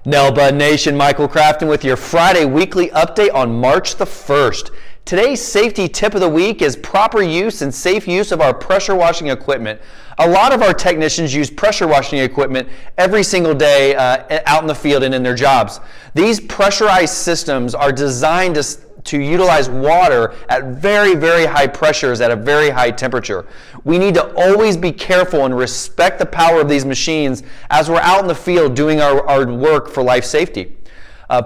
Nelbud Nation, Michael Crafton with your Friday weekly update on March the 1st. Today's safety tip of the week is proper use and safe use of our pressure washing equipment. A lot of our technicians use pressure washing equipment every single day out in the field and in their jobs. These pressurized systems are designed to utilize water at very, very high pressures at a very high temperature. We need to always be careful and respect the power of these machines as we're out in the field doing our work for life safety.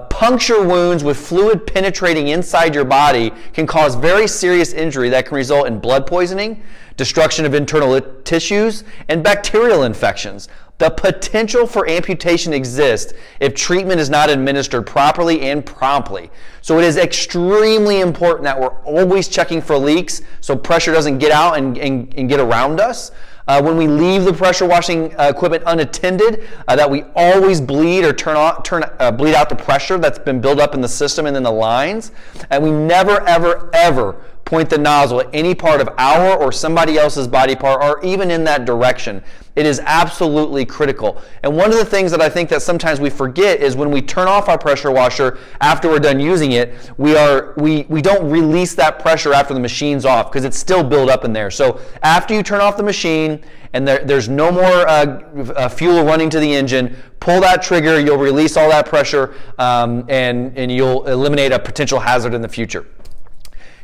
Puncture wounds with fluid penetrating inside your body can cause very serious injury that can result in blood poisoning, destruction of internal tissues, and bacterial infections. The potential for amputation exists if treatment is not administered properly and promptly. So it is extremely important that we're always checking for leaks so pressure doesn't get out and get around us. When we leave the pressure washing equipment unattended, that we always bleed or bleed out the pressure that's been built up in the system and in the lines. And we never, ever, ever point the nozzle at any part of our or somebody else's body part or even in that direction. It is absolutely critical. And one of the things that I think that sometimes we forget is when we turn off our pressure washer after we're done using it, we don't release that pressure after the machine's off because it's still built up in there. So after you turn off the machine and there's no more fuel running to the engine, pull that trigger, you'll release all that pressure and you'll eliminate a potential hazard in the future.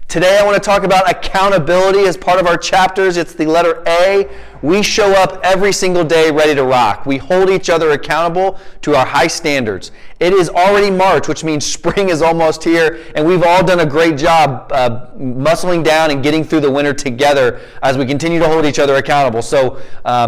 Today I want to talk about accountability as part of our chapters. It's the letter A. We show up every single day ready to rock. We hold each other accountable to our high standards. It is already March, which means spring is almost here, and we've all done a great job muscling down and getting through the winter together as we continue to hold each other accountable. So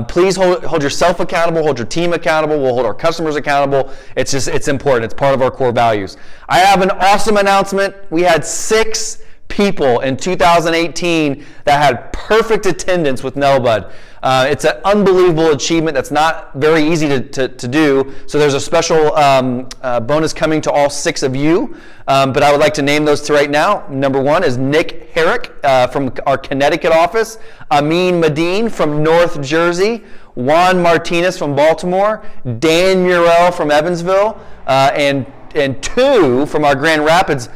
please hold yourself accountable, hold your team accountable, we'll hold our customers accountable. It's important. It's part of our core values. I have an awesome announcement. We had 6 people in 2018 that had perfect attendance with Nelbud. It's an unbelievable achievement that's not very easy to do, so there's a special bonus coming to all 6 of you, but I would like to name those 2 right now. Number 1 is Nick Herrick from our Connecticut office, Amin Medine from North Jersey, Juan Martinez from Baltimore, Dan Murrell from Evansville, and 2 from our Grand Rapids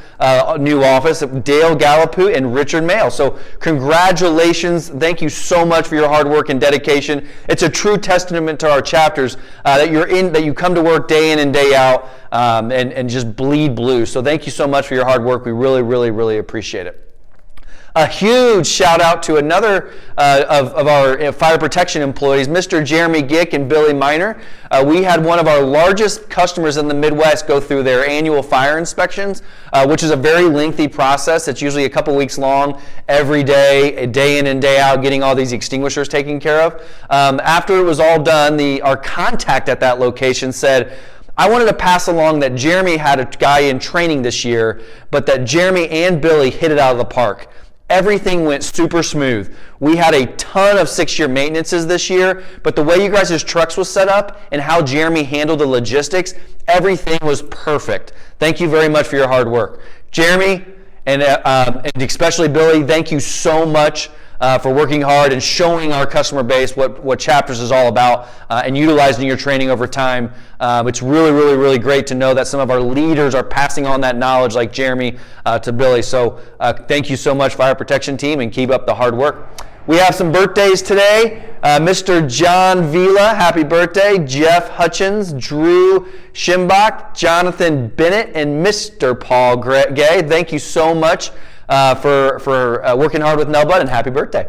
new office, Dale Galliput and Richard Mail. So congratulations. Thank you so much for your hard work and dedication. It's a true testament to our chapters that you come to work day in and day out and just bleed blue. So thank you so much for your hard work. We really, really, really appreciate it. A huge shout out to another of our fire protection employees, Mr. Jeremy Gick and Billy Miner. We had one of our largest customers in the Midwest go through their annual fire inspections, which is a very lengthy process. It's usually a couple weeks long, every day, day in and day out, getting all these extinguishers taken care of. After it was all done, our contact at that location said, I wanted to pass along that Jeremy had a guy in training this year, but that Jeremy and Billy hit it out of the park. Everything went super smooth. We had a ton of 6-year maintenances this year, but the way you guys' trucks was set up and how Jeremy handled the logistics, everything was perfect. Thank you very much for your hard work. Jeremy, and especially Billy, thank you so much for working hard and showing our customer base what Chapters is all about and utilizing your training over time. It's really, really, really great to know that some of our leaders are passing on that knowledge like Jeremy to Billy. So thank you so much, Fire Protection Team, and keep up the hard work. We have some birthdays today. Mr. John VELA, happy birthday. Jeff Hutchins, Drew Schimbach, Jonathan Bennett, and Mr. Paul Gay. Thank you so much for working hard with Nelbud, and happy birthday.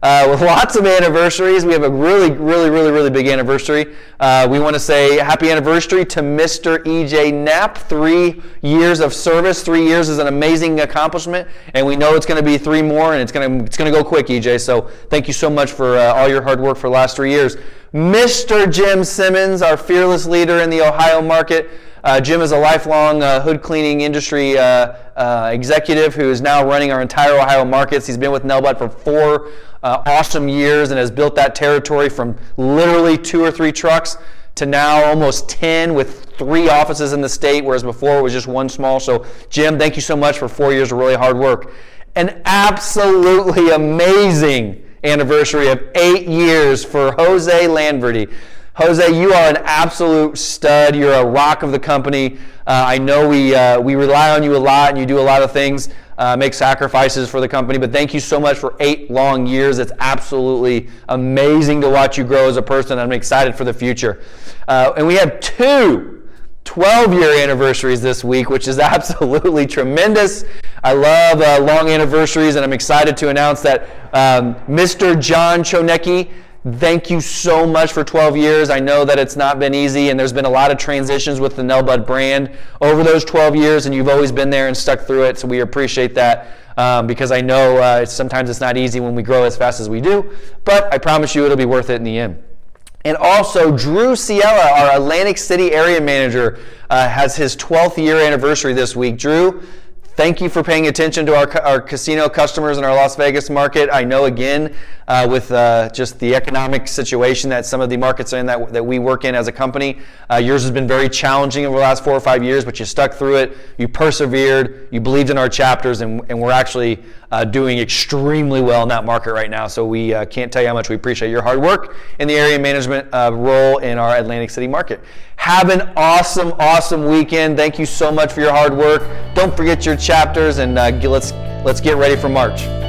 With lots of anniversaries, we have a really, really, really, really big anniversary. We want to say happy anniversary to Mr. EJ Knapp. 3 years of service. 3 years is an amazing accomplishment, and we know it's going to be 3 more, and it's going to go quick, EJ. So thank you so much for all your hard work for the last 3 years. Mr. Jim Simmons, our fearless leader in the Ohio market. Jim is a lifelong hood cleaning industry executive who is now running our entire Ohio markets. He's been with Nelbud for 4 awesome years and has built that territory from literally 2 or 3 trucks to now almost 10 with 3 offices in the state, whereas before it was just 1 small. So Jim, thank you so much for 4 years of really hard work. An absolutely amazing anniversary of 8 years for Jose Landverdi. Jose, you are an absolute stud. You're a rock of the company. I know we rely on you a lot, and you do a lot of things, make sacrifices for the company, but thank you so much for 8 long years. It's absolutely amazing to watch you grow as a person. I'm excited for the future. And we have 2 12-year anniversaries this week, which is absolutely tremendous. I love long anniversaries, and I'm excited to announce that Mr. John CHOJNACKI, thank you so much for 12 years. I know that it's not been easy, and there's been a lot of transitions with the Nelbud brand over those 12 years, and you've always been there and stuck through it, so we appreciate that because I know sometimes it's not easy when we grow as fast as we do, but I promise you it'll be worth it in the end. And also, Drew Ciella, our Atlantic City area manager, has his 12th year anniversary this week. Drew, thank you for paying attention to our casino customers in our Las Vegas market. I know, again, with just the economic situation that some of the markets are in that we work in as a company, yours has been very challenging over the last 4 or 5 years, but you stuck through it, you persevered, you believed in our chapters, and we're actually doing extremely well in that market right now. So we can't tell you how much we appreciate your hard work in the area management role in our Atlantic City market. Have an awesome, awesome weekend. Thank you so much for your hard work. Don't forget your chapters, and let's get ready for March.